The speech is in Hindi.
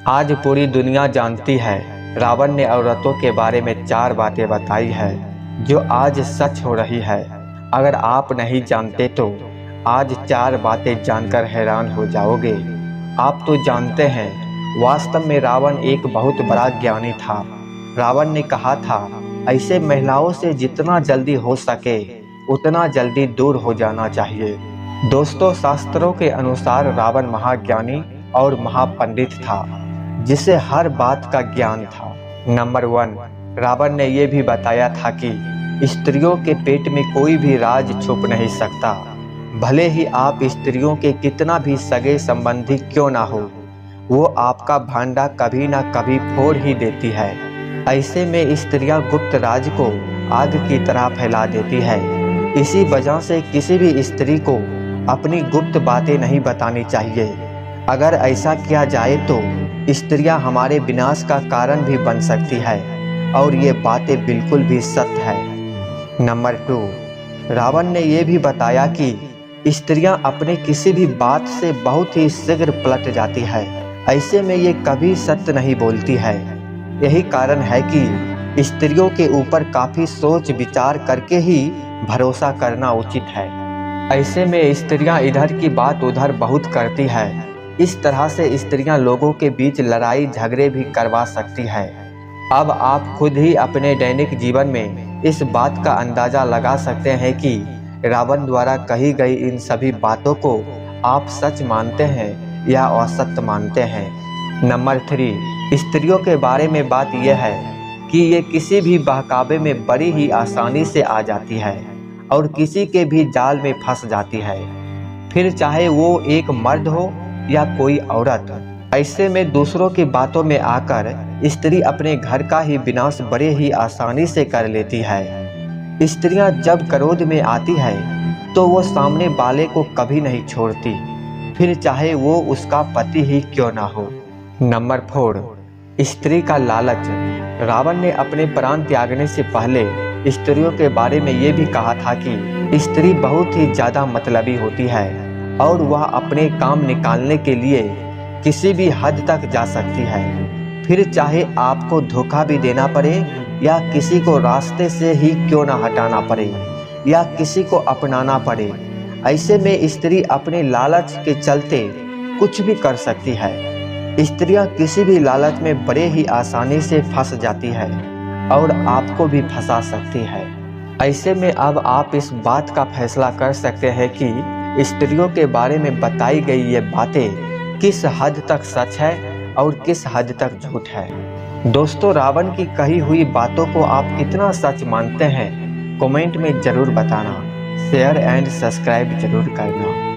आज पूरी दुनिया जानती है, रावण ने औरतों के बारे में 4 बातें बताई है जो आज सच हो रही है। अगर आप नहीं जानते तो आज 4 बातें जानकर हैरान हो जाओगे। आप तो जानते हैं, वास्तव में रावण एक बहुत बड़ा ज्ञानी था। रावण ने कहा था, ऐसे महिलाओं से जितना जल्दी हो सके उतना जल्दी दूर हो जाना चाहिए। दोस्तों, शास्त्रों के अनुसार रावण महाज्ञानी और महापंडित था, जिसे हर बात का ज्ञान था। नंबर 1, रावण ने यह भी बताया था कि स्त्रियों के पेट में कोई भी राज छुप नहीं सकता। भले ही आप स्त्रियों के कितना भी सगे संबंधी क्यों ना हो, वो आपका भांडा कभी ना कभी फोड़ ही देती है। ऐसे में स्त्रियां गुप्त राज को आग की तरह फैला देती है। इसी वजह से किसी भी स्त्री को अपनी गुप्त बातें नहीं बतानी चाहिए। अगर ऐसा किया जाए तो स्त्रियां हमारे विनाश का कारण भी बन सकती है, और ये बातें बिल्कुल भी सत्य है। नंबर 2, रावण ने यह भी बताया कि स्त्रियां अपने किसी भी बात से बहुत ही शीघ्र पलट जाती है। ऐसे में ये कभी सत्य नहीं बोलती है। यही कारण है कि स्त्रियों के ऊपर काफ़ी सोच विचार करके ही भरोसा करना उचित है। ऐसे में स्त्रियां इधर की बात उधर बहुत करती है। इस तरह से स्त्रियां लोगों के बीच लड़ाई झगड़े भी करवा सकती है। अब आप खुद ही अपने दैनिक जीवन में इस बात का अंदाज़ा लगा सकते हैं कि रावण द्वारा कही गई इन सभी बातों को आप सच मानते हैं या असत्य मानते हैं। नंबर 3, स्त्रियों के बारे में बात यह है कि ये किसी भी बहकावे में बड़ी ही आसानी से आ जाती है और किसी के भी जाल में फंस जाती है, फिर चाहे वो एक मर्द हो या कोई औरत। ऐसे में दूसरों की बातों में आकर स्त्री अपने घर का ही विनाश बड़े ही आसानी से कर लेती है। स्त्रियां जब क्रोध में आती है तो वो सामने वाले को कभी नहीं छोड़ती, फिर चाहे वो उसका पति ही क्यों ना हो। नंबर 4, स्त्री का लालच। रावण ने अपने प्राण त्यागने से पहले स्त्रियों के बारे में ये भी कहा था कि स्त्री बहुत ही ज़्यादा मतलबी होती है और वह अपने काम निकालने के लिए किसी भी हद तक जा सकती है, फिर चाहे आपको धोखा भी देना पड़े या किसी को रास्ते से ही क्यों ना हटाना पड़े या किसी को अपनाना पड़े। ऐसे में स्त्री अपने लालच के चलते कुछ भी कर सकती है। स्त्रियां किसी भी लालच में बड़े ही आसानी से फंस जाती है और आपको भी फंसा सकती है। ऐसे में अब आप इस बात का फैसला कर सकते हैं कि स्त्रियों के बारे में बताई गई ये बातें किस हद तक सच है और किस हद तक झूठ है। दोस्तों, रावण की कही हुई बातों को आप कितना सच मानते हैं, कमेंट में ज़रूर बताना। शेयर एंड सब्सक्राइब जरूर करना।